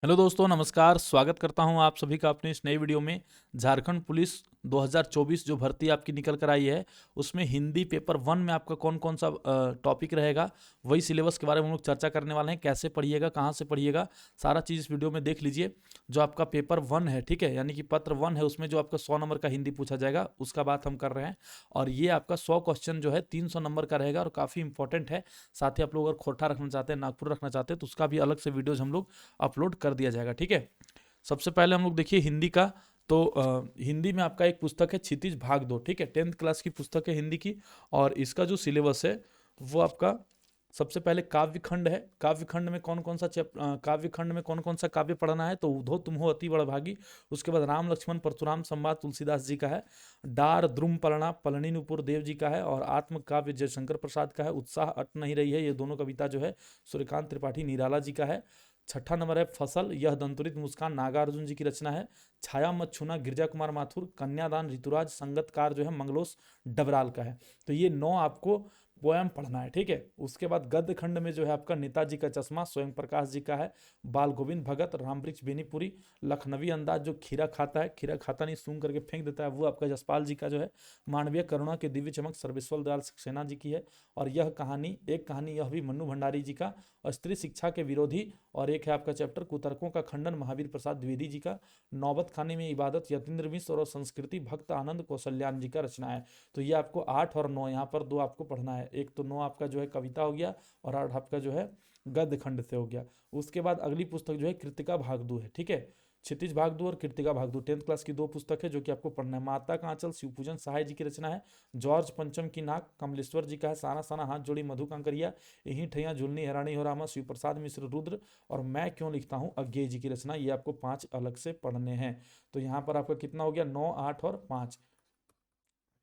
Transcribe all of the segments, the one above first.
Hello दोस्तों, नमस्कार। स्वागत करता हूं आप सभी का अपने इस नई वीडियो में। झारखंड पुलिस 2024 जो भर्ती आपकी निकल कर आई है, उसमें हिंदी पेपर 1 में आपका कौन कौन सा टॉपिक रहेगा, वही सिलेबस के बारे में हम लोग चर्चा करने वाले हैं। कैसे पढ़िएगा, कहाँ से पढ़िएगा, सारा चीज़ इस वीडियो में देख लीजिए। जो आपका पेपर 1 है, ठीक है, यानी कि पत्र 1 है, उसमें जो आपका 100 नंबर का हिंदी पूछा जाएगा, उसका बात हम कर रहे हैं। और ये आपका 100 क्वेश्चन जो है 300 नंबर का रहेगा और काफ़ी इंपॉर्टेंट है। साथ ही आप लोग अगर खोरठा रखना चाहते हैं, नागपुर रखना चाहते हैं, तो उसका भी अलग से वीडियोज हम लोग अपलोड कर दिया जाएगा, ठीक है। सबसे पहले हम लोग देखिए हिंदी का। तो हिंदी में आपका एक पुस्तक है क्षितिज भाग 2, ठीक है, 10th क्लास की पुस्तक है हिंदी की। और इसका जो सिलेबस है वो आपका सबसे पहले काव्य खंड है। काव्य खंड में कौन कौन सा काव्य खंड में कौन कौन सा काव्य पढ़ना है, तो उधो तुम हो अति बड़भागी। उसके बाद राम लक्ष्मण परशुराम संवाद तुलसीदास जी का है। डार द्रुम पलना पलनी नुपुर देव जी का है। और आत्म काव्य जयशंकर प्रसाद का है। उत्साह अट नहीं रही है, ये दोनों कविता जो है सूर्यकांत त्रिपाठी निराला जी का है। छठा नंबर है फसल, यह दंतुरित मुस्कान नागार्जुन जी की रचना है। छाया मत छूना गिरजा कुमार माथुर। कन्यादान ऋतुराज संगतकार जो है मंगलोस डबराल का है। तो ये 9 आपको पोएम पढ़ना है, ठीक है। उसके बाद गद्य खंड में जो है आपका नेताजी का चश्मा स्वयं प्रकाश जी का है। बाल गोविंद भगत रामवृक्ष बेनीपुरी। लखनवी अंदाज जो खीरा खाता है, खीरा खाता नहीं सूंघ करके फेंक देता है, वो आपका जसपाल जी का जो है। मानवीय करुणा के दिव्य चमक सर्वेश्वर दयाल सक्सेना जी की है। और यह कहानी, एक कहानी यह भी मन्नू भंडारी जी का। और स्त्री शिक्षा के विरोधी, और एक है आपका चैप्टर कुतर्कों का खंडन महावीर प्रसाद द्विवेदी जी का। नौबत खाने में इबादत यतीन्द्र मिश्र और संस्कृति भक्त आनंद कौशल्यान जी का रचना है। तो ये आपको 8 और 9 यहाँ पर 2 आपको पढ़ना है। एक तो 9 आपका जो है कविता हो गया, और 8 आपका जो है गद्य खंड से हो गया। उसके बाद अगली पुस्तक जो है कृतिका भाग 2 है, ठीक है। क्षितिज भाग 2 और कृतिका भाग 2 10th क्लास की 2 पुस्तक है जो कि आपको पढ़ना है। माता का आंचल शिवपूजन सहाय जी की रचना है। जॉर्ज पंचम की नाक कमलेश्वर जी का है। साना साना हाथ जोड़ी मधु कांकरिया। यही ठैया झुलनी हरानी हो रामा शिव प्रसाद मिश्र रुद्र। और मैं क्यों लिखता हूँ अज्ञे जी की रचना। ये आपको 5 अलग से पढ़ने हैं। तो यहाँ पर आपका कितना हो गया, 9, 8 और 5,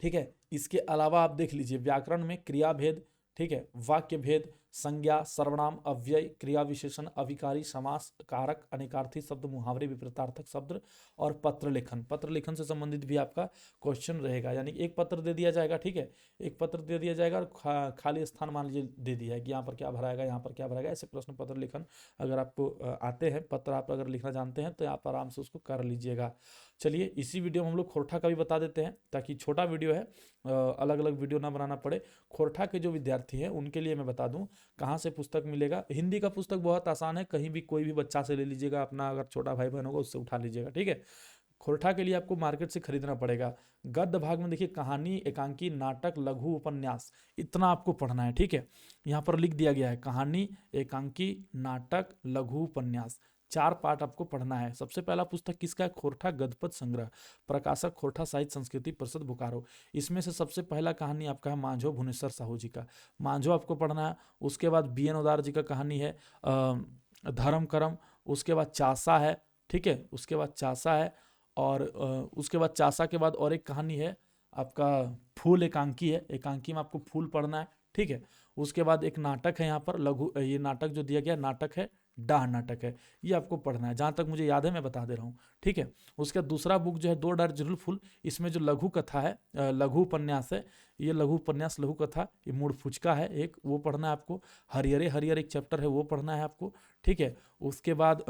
ठीक है। इसके अलावा आप देख लीजिए व्याकरण में क्रिया भेद, ठीक है, वाक्य भेद, संज्ञा, सर्वनाम, अव्यय, क्रिया विशेषण, अभिकारी, समास, कारक, अनेकार्थी शब्द, मुहावरे, विपरीतार्थक शब्द। और पत्र लेखन, पत्र लेखन से संबंधित भी आपका क्वेश्चन रहेगा। यानी कि एक पत्र दे दिया जाएगा, ठीक है, एक पत्र दे दिया जाएगा और खाली स्थान मान लीजिए दे दिया है कि यहाँ पर क्या भराएगा, यहाँ पर क्या भराएगा। ऐसे प्रश्न पत्र लेखन अगर आपको आते हैं, पत्र आप अगर लिखना जानते हैं, तो आप आराम से उसको कर लीजिएगा। चलिए इसी वीडियो में हम लोग खोरठा का भी बता देते हैं, ताकि छोटा वीडियो है, अलग अलग वीडियो ना बनाना पड़े। खोरठा के जो विद्यार्थी हैं उनके लिए मैं बता दूं कहाँ से पुस्तक मिलेगा। हिंदी का पुस्तक बहुत आसान है, कहीं भी कोई भी बच्चा से ले लीजिएगा, अपना अगर छोटा भाई बहन होगा उससे उठा लीजिएगा, ठीक है। खोरठा के लिए आपको मार्केट से खरीदना पड़ेगा। गद्य भाग में देखिए कहानी, एकांकी, नाटक, लघु, उपन्यास, इतना आपको पढ़ना है, ठीक है। यहाँ पर लिख दिया गया है कहानी, एकांकी, नाटक, लघु, उपन्यास, 4 पार्ट आपको पढ़ना है। सबसे पहला पुस्तक किसका है, खोरठा गद्यपद संग्रह, प्रकाशक खोरठा साहित्य संस्कृति परिषद बोकारो। इसमें से सबसे पहला कहानी आपका है मांझो भुवनेश्वर साहू जी का, मांझो आपको पढ़ना है। उसके बाद BN उदार जी का कहानी है धर्म करम। उसके बाद चासा है, ठीक है, उसके बाद चासा है। और उसके बाद चासा के बाद और एक कहानी है आपका फूल एकांकी है, एकांकी में आपको फूल पढ़ना है, ठीक है। उसके बाद एक नाटक है यहाँ पर लघु, ये नाटक जो दिया गया नाटक है डाह नाटक है, ये आपको पढ़ना है। जहाँ तक मुझे याद है मैं बता दे रहा हूँ, ठीक है। उसका दूसरा बुक जो है दो डार जरूर फूल, इसमें जो लघु कथा है, लघु उपन्यास है, ये लघु उपन्यास लघु कथा, ये मूड फुचका है एक, वो पढ़ना है आपको। हरिहरे हरिहर एक चैप्टर है, वो पढ़ना है आपको, ठीक है। उसके बाद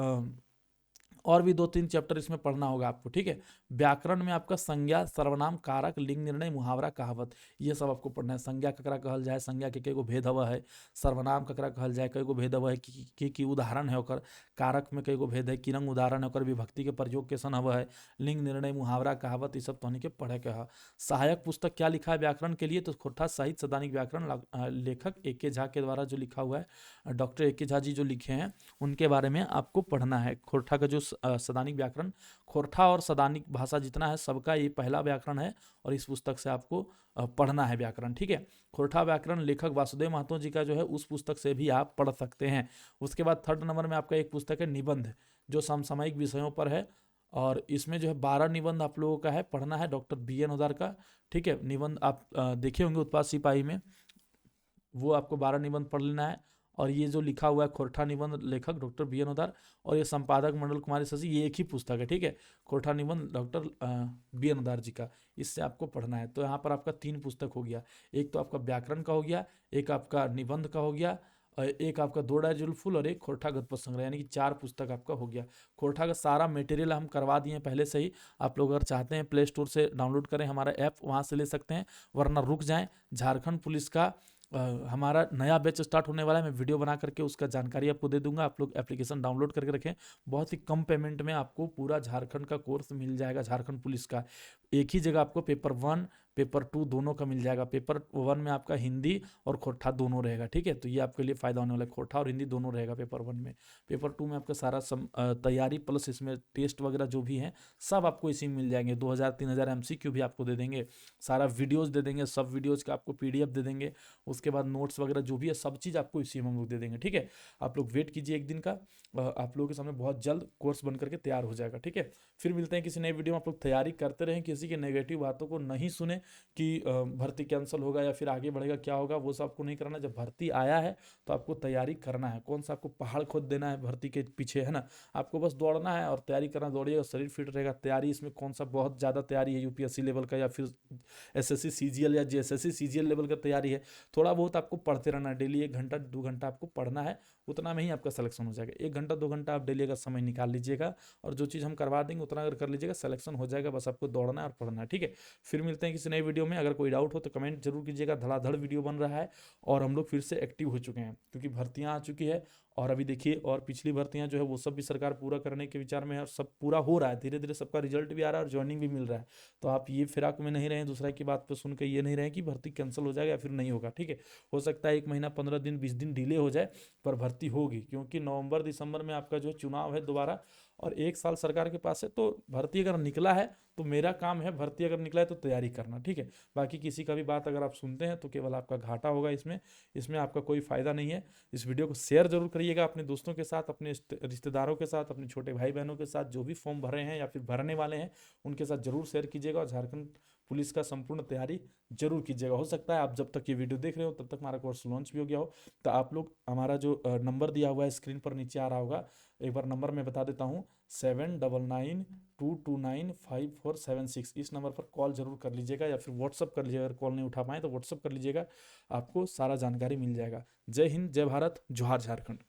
और भी 2-3 चैप्टर इसमें पढ़ना होगा आपको, ठीक है। व्याकरण में आपका संज्ञा, सर्वनाम, कारक, लिंग निर्णय, मुहावरा, कहावत, ये सब आपको पढ़ना है। संज्ञा ककरा कहल जाए, संज्ञा के कई गो भेद हवा है। सर्वनाम ककरा कहल जाए, कई गो भेद हवा है, की उदाहरण है ओकर। कारक में कई गो भेद है, किरंग उदाहरण है ओकर, विभक्ति के प्रयोग के सन हवा है। लिंग निर्णय, मुहावरा, कहावत, ये सब तोहनी के पढ़े के है। सहायक पुस्तक क्या लिखा है व्याकरण के लिए, तो खोरठा साहित्य सदानिक व्याकरण, लेखक AK झा के द्वारा जो लिखा हुआ है, डॉक्टर AK झा जी जो लिखे हैं, उनके बारे में आपको पढ़ना है। खोरठा का जो सदानिक व्याकरण, खोरठा और सदानिक भाषा जितना है सबका ये पहला व्याकरण है, और इस पुस्तक से आपको पढ़ना है व्याकरण, ठीक है। खोरठा व्याकरण लेखक वासुदेव महतो जी का जो है, उस पुस्तक से भी आप पढ़ सकते हैं। उसके बाद 3rd नंबर में आपका एक पुस्तक है निबंध, जो समसामयिक विषयों पर है, और इसमें जो है 12 निबंध आप लोगों का है पढ़ना है, डॉक्टर BN उदार का, ठीक है। निबंध आप देखे होंगे उत्पाद सिपाही में, वो आपको 12 निबंध पढ़ लेना है। और ये जो लिखा हुआ है खोरठा निबंध, लेखक डॉक्टर BN उदार, और ये संपादक मंडल कुमारी शशि, ये एक ही पुस्तक है, ठीक है। खोरठा निबंध डॉक्टर BN उदार जी का, इससे आपको पढ़ना है। तो यहाँ पर आपका 3 पुस्तक हो गया, एक तो आपका व्याकरण का हो गया, एक आपका निबंध का हो गया, एक आपका 2 डायरी फुल और एक खोरठा गद्य संग्रह, यानी कि 4 पुस्तक आपका हो गया। खोरठा का सारा मटेरियल हम करवा दिए हैं पहले से ही। आप लोग अगर चाहते हैं प्ले स्टोर से डाउनलोड करें हमारा ऐप, वहाँ से ले सकते हैं, वरना रुक जाएं। झारखंड पुलिस का हमारा नया बैच स्टार्ट होने वाला है, मैं वीडियो बना करके उसका जानकारी आपको दे दूंगा। आप लोग एप्लीकेशन डाउनलोड करके रखें, बहुत ही कम पेमेंट में आपको पूरा झारखंड का कोर्स मिल जाएगा। झारखंड पुलिस का एक ही जगह आपको पेपर 1 पेपर 2 दोनों का मिल जाएगा। पेपर 1 में आपका हिंदी और खोरठा दोनों रहेगा, ठीक है। तो ये आपके लिए फायदा होने वाला है, खोरठा और हिंदी दोनों रहेगा पेपर 1 में। पेपर 2 में आपका सारा तैयारी प्लस इसमें टेस्ट वगैरह जो भी हैं सब आपको इसी में मिल जाएंगे। 2000-3000 MCQ भी आपको दे देंगे, सारा वीडियोज दे देंगे, सब वीडियोज का आपको PDF दे देंगे, उसके बाद नोट्स वगैरह जो भी है सब चीज़ आपको इसी में हम लोग दे देंगे, ठीक है। आप लोग वेट कीजिए एक दिन का, आप लोगों के सामने बहुत जल्द कोर्स बन करके तैयार हो जाएगा, ठीक है। फिर मिलते हैं किसी नए वीडियो में। आप लोग तैयारी करते रहें, किसी के नेगेटिव बातों को नहीं सुने कि भर्ती कैंसिल होगा या फिर आगे बढ़ेगा, क्या होगा, वो सब आपको नहीं करना। जब भर्ती आया है तो आपको तैयारी करना है। कौन सा आपको पहाड़ खोद देना है भर्ती के पीछे, है ना। आपको बस दौड़ना है और तैयारी करना, दौड़िएगा, शरीर फिट रहेगा। तैयारी इसमें कौन सा बहुत ज़्यादा तैयारी है UPSC लेवल का या फिर SSC CGL या JSSC CGL लेवल का तैयारी है। थोड़ा बहुत आपको पढ़ते रहना है, डेली 1 घंटा 2 घंटा आपको पढ़ना है, उतना में ही आपका सिलेक्शन हो जाएगा। 1 घंटा 2 घंटा आप डेली का समय निकाल लीजिएगा और जो चीज़ हम करवा देंगे उतना अगर कर लीजिएगा, सिलेक्शन हो जाएगा। बस आपको दौड़ना है और पढ़ना है, ठीक है। फिर मिलते हैं किसी नए वीडियो में। अगर कोई डाउट हो तो कमेंट जरूर कीजिएगा। धड़ाधड़ वीडियो बन रहा है और हम लोग फिर से एक्टिव हो चुके हैं, क्योंकि भर्तियां आ चुकी है। और अभी देखिए, और पिछली भर्तियां जो है वो सब भी सरकार पूरा करने के विचार में है, और सब पूरा हो रहा है, धीरे धीरे सबका रिजल्ट भी आ रहा है और ज्वाइनिंग भी मिल रहा है। तो आप ये फिराक में नहीं रहें, दूसरा की बात पर सुन के ये नहीं रहें कि भर्ती कैंसिल हो जाएगा या फिर नहीं होगा, ठीक है। हो सकता है 1 महीना 15 दिन 20 दिन डिले हो जाए, पर भर्ती होगी, क्योंकि नवंबर दिसंबर में आपका जो चुनाव है दोबारा, और 1 साल सरकार के पास है। तो भर्ती अगर निकला है तो मेरा काम है, भर्ती अगर निकला है तो तैयारी करना, ठीक है। बाकी किसी का भी बात अगर आप सुनते हैं तो केवल आपका घाटा होगा, इसमें आपका कोई फायदा नहीं है। इस वीडियो को शेयर जरूर करिएगा अपने दोस्तों के साथ, अपने रिश्तेदारों के साथ, अपने छोटे भाई बहनों के साथ, जो भी फॉर्म भर रहे हैं या फिर भरने वाले हैं उनके साथ जरूर शेयर कीजिएगा। और झारखंड पुलिस का संपूर्ण तैयारी जरूर कीजिएगा। हो सकता है आप जब तक ये वीडियो देख रहे हो तब तक हमारा कोर्स लॉन्च भी हो गया हो। तो आप लोग हमारा जो नंबर दिया हुआ है स्क्रीन पर नीचे आ रहा होगा, एक बार नंबर मैं बता देता हूँ, 7992295476। इस नंबर पर कॉल जरूर कर लीजिएगा या फिर व्हाट्सअप कर लीजिएगा। अगर कॉल नहीं उठा पाए तो व्हाट्सअप कर लीजिएगा, आपको सारा जानकारी मिल जाएगा। जय हिंद, जय भारत, जोहार झारखंड।